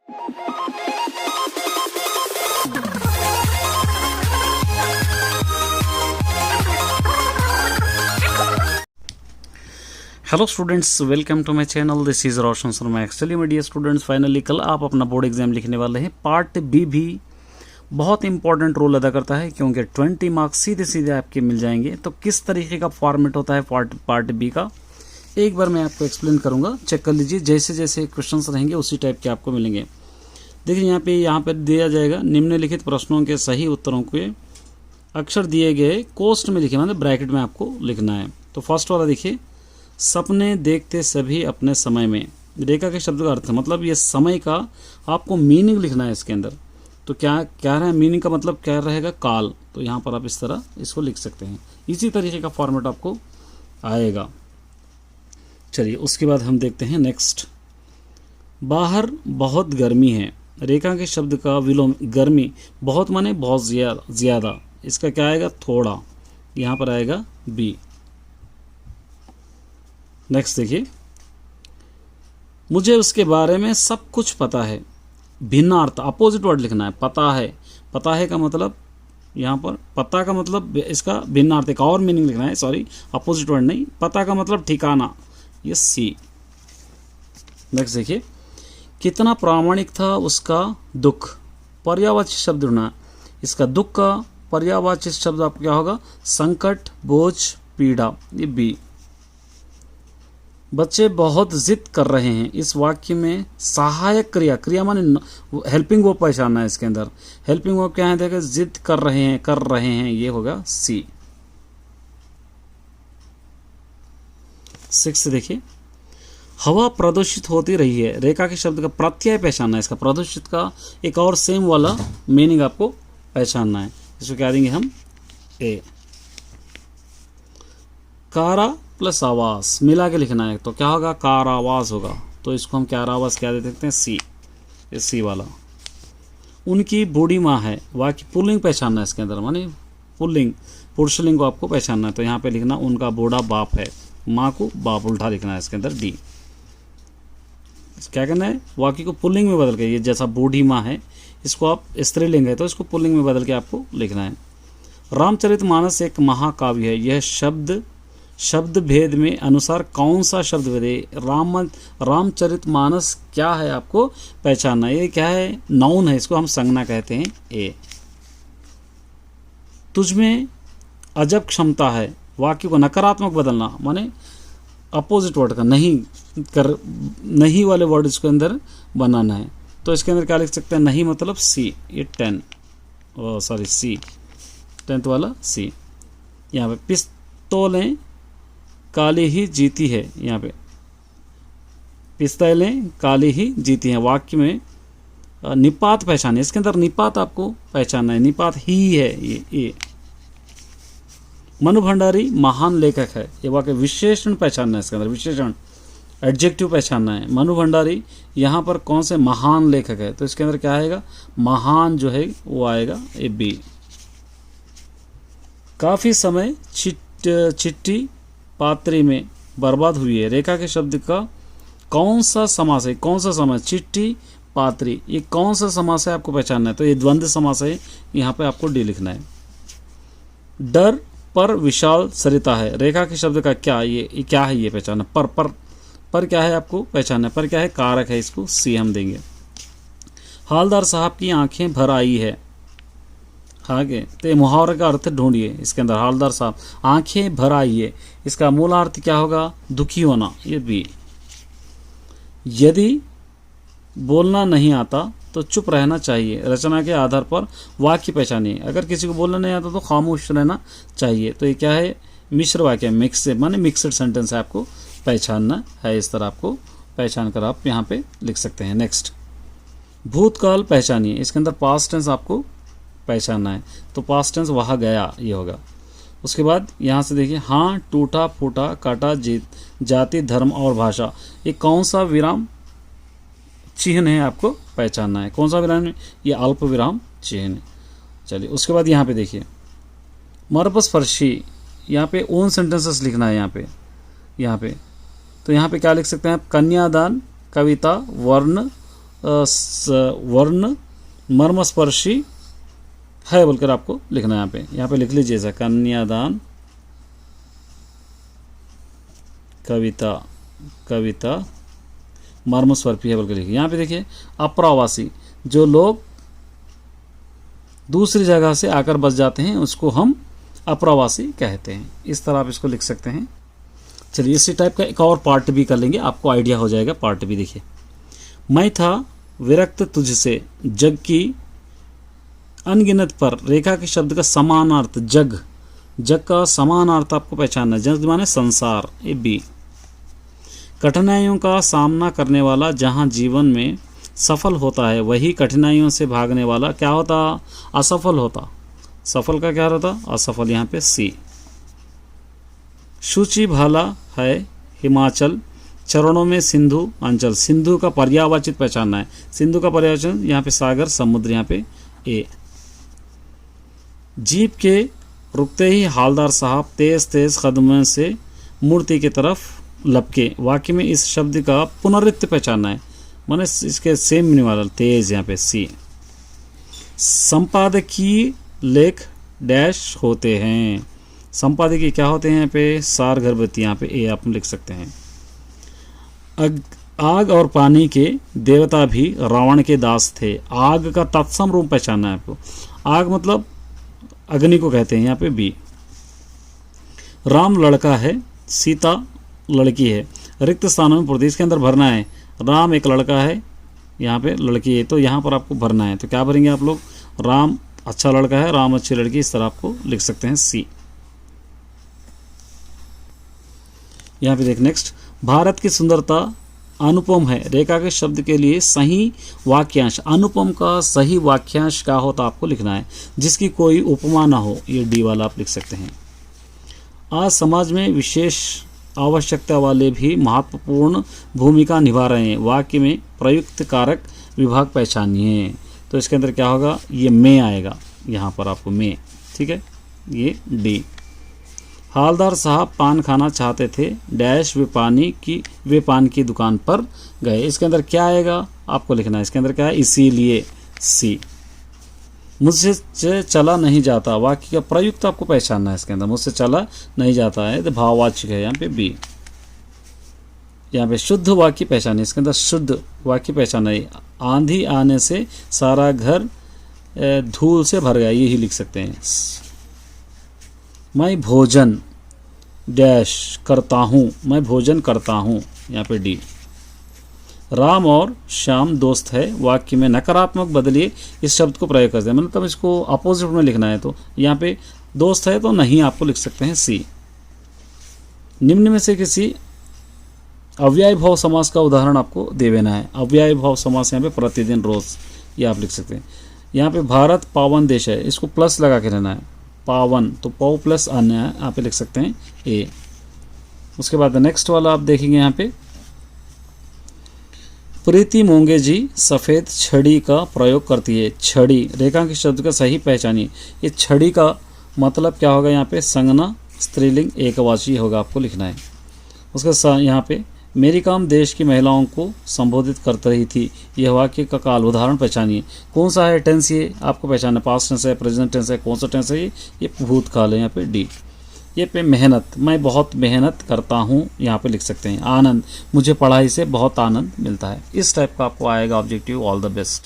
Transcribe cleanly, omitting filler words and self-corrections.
Hello students, welcome to my channel. This is Roshan Sharma. Actually में dear students, finally कल आप अपना बोर्ड एग्जाम लिखने वाले हैं। पार्ट बी भी बहुत इंपॉर्टेंट रोल अदा करता है, क्योंकि 20 मार्क्स सीधे सीधे आपके मिल जाएंगे। तो किस तरीके का फॉर्मेट होता है पार्ट बी का, एक बार मैं आपको एक्सप्लेन करूंगा। चेक कर लीजिए, जैसे जैसे क्वेश्चंस रहेंगे उसी टाइप के आपको मिलेंगे। देखिए यहाँ पे दिया जाएगा, निम्नलिखित प्रश्नों के सही उत्तरों के अक्षर दिए गए कोष्ठ में लिखे, मतलब ब्रैकेट में आपको लिखना है। तो फर्स्ट वाला देखिए, सपने देखते सभी अपने समय में। रेखा के शब्द का अर्थ है, मतलब ये समय का आपको मीनिंग लिखना है इसके अंदर। तो क्या क्या है मीनिंग का मतलब क्या रहेगा, काल। तो यहाँ पर आप इस तरह इसको लिख सकते हैं। इसी तरीके का फॉर्मेट आपको आएगा। चलिए उसके बाद हम देखते हैं नेक्स्ट। बाहर बहुत गर्मी है। रेखा के शब्द का विलोम गर्मी, बहुत माने बहुत ज़्यादा, इसका क्या आएगा, थोड़ा। यहाँ पर आएगा बी। नेक्स्ट देखिए, मुझे उसके बारे में सब कुछ पता है। भिन्नार्थ, अपोजिट वर्ड लिखना है। पता है, पता है का मतलब यहाँ पर पता का मतलब इसका भिन्नार्थ, एक और मीनिंग लिखना है। सॉरी, अपोजिट वर्ड नहीं, पता का मतलब ठिकाना, ये सी। नेक्स्ट देखिए, कितना प्रामाणिक था उसका दुख। पर्यायवाची शब्द ढूंढना। इसका दुख का पर्यायवाची शब्द आपको क्या होगा, संकट, बोझ, पीड़ा, ये बी। बच्चे बहुत जिद कर रहे हैं। इस वाक्य में सहायक क्रिया, क्रिया माने हेल्पिंग वर्ब पहचानना है इसके अंदर। हेल्पिंग वर्ब क्या है, देखिए जिद कर रहे हैं, ये होगा सी। 6 देखिए, हवा प्रदूषित होती रही है। रेखा के शब्द का प्रत्यय पहचानना है। इसका प्रदूषित का एक और सेम वाला मीनिंग आपको पहचानना है। इसको क्या देंगे हम, ए। कारा प्लस आवास मिला के लिखना है, तो क्या होगा, कारावास होगा। तो इसको हम कारावास क्या दे सकते हैं, सी। ये सी वाला। उनकी बूढ़ी माँ है। वाक्य पुल्लिंग पहचानना है इसके अंदर, माने पुल्लिंग, पुरुषलिंग को आपको पहचानना है। तो यहाँ पे लिखना उनका बूढ़ा बाप है, माँ को बाप उल्टा लिखना है इसके अंदर, डी। क्या करना है, वाक्य को पुल्लिंग में बदल के, ये जैसा बूढ़ी माँ है इसको आप स्त्रीलिंग है तो इसको पुल्लिंग में बदल के आपको लिखना है। रामचरितमानस एक महाकाव्य है। यह शब्द भेद में अनुसार कौन सा शब्द भेद है। रामचरितमानस क्या है आपको पहचानना है। ये क्या है, नाउन है, इसको हम संज्ञा कहते हैं, ए। तुझमें अजब क्षमता है। वाक्य को नकारात्मक बदलना, माने अपोजिट वर्ड का नहीं वाले वर्ड इसके अंदर बनाना है। तो इसके अंदर क्या लिख सकते हैं, नहीं मतलब सी। ये 10 10th वाला सी। यहाँ पे पिस्तौलें काली ही जीती है। यहाँ पे पिस्तौलें काली ही जीती हैं। वाक्य में निपात पहचाने, इसके अंदर निपात आपको पहचानना है। निपात ही है ये। मनु भंडारी महान लेखक है। ये वाक्य विशेषण पहचानना है, इसके अंदर विशेषण एडजेक्टिव पहचानना है। मनु भंडारी यहाँ पर कौन से महान लेखक है, तो इसके अंदर क्या आएगा, महान जो है वो आएगा, ए बी। काफी समय चिट्ठी पात्री में बर्बाद हुई है। रेखा के शब्द का कौन सा समास है, कौन सा समास, चिट्ठी पात्री, ये कौन सा समास है आपको पहचानना है। तो ये द्वंद्व समास है, यहाँ पे आपको डी लिखना है। डर पर विशाल सरिता है। रेखा के शब्द का क्या, ये क्या है, ये पहचानना। पर क्या है आपको पहचानना है। पर क्या है, कारक है, इसको सी हम देंगे। हालदार साहब की आंखें भर आई है। आगे तो मुहावरे का अर्थ ढूंढिए इसके अंदर। हालदार साहब आंखें भर आई है, इसका मूल अर्थ क्या होगा, दुखी होना, ये बी। यदि बोलना नहीं आता तो चुप रहना चाहिए। रचना के आधार पर वाक्य पहचानिए। अगर किसी को बोलना नहीं आता तो खामोश रहना चाहिए। तो ये क्या है, मिश्र वाक्य, मिक्स माने मिक्सड सेंटेंस है, आपको पहचानना है। इस तरह आपको पहचान कर आप यहाँ पे लिख सकते हैं। नेक्स्ट, भूतकाल पहचानिए। इसके अंदर पास्ट टेंस आपको पहचानना है। तो पास्ट टेंस वहाँ गया, ये होगा। उसके बाद यहाँ से देखिए, हाँ टूटा फूटा काटा जाति धर्म और भाषा, ये कौन सा विराम चिन्ह है आपको पहचानना है। कौन सा विराम है, ये अल्प विराम चिन्ह है। चलिए उसके बाद यहाँ पे देखिए, मर्मस्पर्शी, यहाँ पे ओन सेंटेंसेस लिखना है। यहाँ पे तो यहाँ पे क्या लिख सकते हैं आप, कन्यादान, कविता, वर्ण वर्ण मर्मस्पर्शी है बोलकर आपको लिखना है। यहाँ पे लिख लीजिए ऐसा, कन्यादान कविता मर्मस्पर्शी है बोलकर लिखिए। यहाँ पे देखिए अप्रवासी, जो लोग दूसरी जगह से आकर बस जाते हैं उसको हम अप्रवासी कहते हैं। इस तरह आप इसको लिख सकते हैं। चलिए इसी टाइप का एक और पार्ट भी कर लेंगे, आपको आइडिया हो जाएगा। पार्ट भी देखिए, मैं था विरक्त तुझसे, जग की अनगिनत पर, रेखा के शब्द का समानार्थ जग, जग का समानार्थ आपको पहचानना है। जग माने संसार, ये बी। कठिनाइयों का सामना करने वाला जहाँ जीवन में सफल होता है, वही कठिनाइयों से भागने वाला क्या होता, असफल होता। सफल का क्या रहता, असफल। यहाँ पे सी। शुचि भाला है हिमाचल, चरणों में सिंधु अंचल, सिंधु का पर्यायवाचित पहचानना है। सिंधु का पर्यायवाचन यहाँ पे सागर समुद्र, यहाँ पे ए। जीप के रुकते ही हालदार साहब तेज तेज कदमों से मूर्ति की तरफ लपके, वाक्य में इस शब्द का पुनरुक्त पहचानना है, माने इसके सेम मीनिंग वाला तेज, यहाँ पे सी। संपादकीय लेख डैश होते हैं, संपादकीय क्या होते हैं, यहाँ पे सार गर्भवती, यहाँ पे ए आप लिख सकते हैं। आग और पानी के देवता भी रावण के दास थे, आग का तत्सम रूप पहचानना है आपको। आग मतलब अग्नि को कहते हैं, यहाँ पे बी। राम लड़का है, सीता लड़की है, रिक्त स्थानों में पूर्ति, इसके अंदर भरना है। राम एक लड़का है, यहाँ पे लड़की है, तो यहाँ पर आपको भरना है। तो क्या भरेंगे आप लोग, राम अच्छा लड़का है, राम अच्छी लड़की, इस तरह आपको लिख सकते हैं सी। यहाँ पे देख नेक्स्ट, भारत की सुंदरता अनुपम है, रेखा के शब्द के लिए सही वाक्यांश। अनुपम का सही वाक्यांश क्या होता आपको लिखना है, जिसकी कोई उपमा ना हो, ये डी वाला आप लिख सकते हैं। आज समाज में विशेष आवश्यकता वाले भी महत्वपूर्ण भूमिका निभा रहे हैं, वाक्य में प्रयुक्त कारक विभाग पहचानिए। तो इसके अंदर क्या होगा, ये में आएगा, यहाँ पर आपको में, ठीक है, ये डी। हालदार साहब पान खाना चाहते थे, डैश वे पान की दुकान पर गए। इसके अंदर क्या आएगा आपको लिखना है, इसके अंदर क्या है, इसीलिए सी। मुझसे चला नहीं जाता, वाक्य का प्रयुक्त आपको पहचानना है। इसके अंदर मुझसे चला नहीं जाता है तो भाववाचक है, यहाँ पे बी। यहाँ पे शुद्ध वाक्य पहचाने, इसके अंदर शुद्ध वाक्य पहचाना है। आंधी आने से सारा घर धूल से भर गया, यही लिख सकते हैं। मैं भोजन डैश करता हूँ, मैं भोजन करता हूँ, यहाँ पे डी। राम और श्याम दोस्त है, वाक्य में नकारात्मक बदलिए, इस शब्द को प्रयोग करते हैं, मतलब इसको अपोजिट में लिखना है। तो यहाँ पे दोस्त है तो नहीं आपको लिख सकते हैं सी। निम्न में से किसी अव्यय भाव समास का उदाहरण आपको दे देना है। अव्यय भाव समास यहाँ पे प्रतिदिन, रोज, ये आप लिख सकते हैं। यहाँ पे भारत पावन देश है, इसको प्लस लगा के रहना है, पावन, तो पौ प्लस अन्य है, यहाँ पे लिख सकते हैं ए। उसके बाद नेक्स्ट वाला आप देखेंगे, यहाँ पे प्रीति मोंगे जी सफ़ेद छड़ी का प्रयोग करती है। छड़ी रेखा के शब्द का सही पहचानिए। ये छड़ी का मतलब क्या होगा, यहाँ पे संज्ञा स्त्रीलिंग एकवचनी होगा, आपको लिखना है। उसके यहाँ पे मेरी काम देश की महिलाओं को संबोधित कर रही थी, यह वाक्य का काल उदाहरण पहचानिए। कौन सा है टेंस, ये आपको पहचानना, पास्ट टेंस है, प्रेजेंट टेंस है, कौन सा टेंस है, ये भूतकाल है, यहाँ पे डी। ये पे मेहनत, मैं बहुत मेहनत करता हूँ, यहाँ पे लिख सकते हैं। आनंद, मुझे पढ़ाई से बहुत आनंद मिलता है। इस टाइप का आपको आएगा ऑब्जेक्टिव। All the best.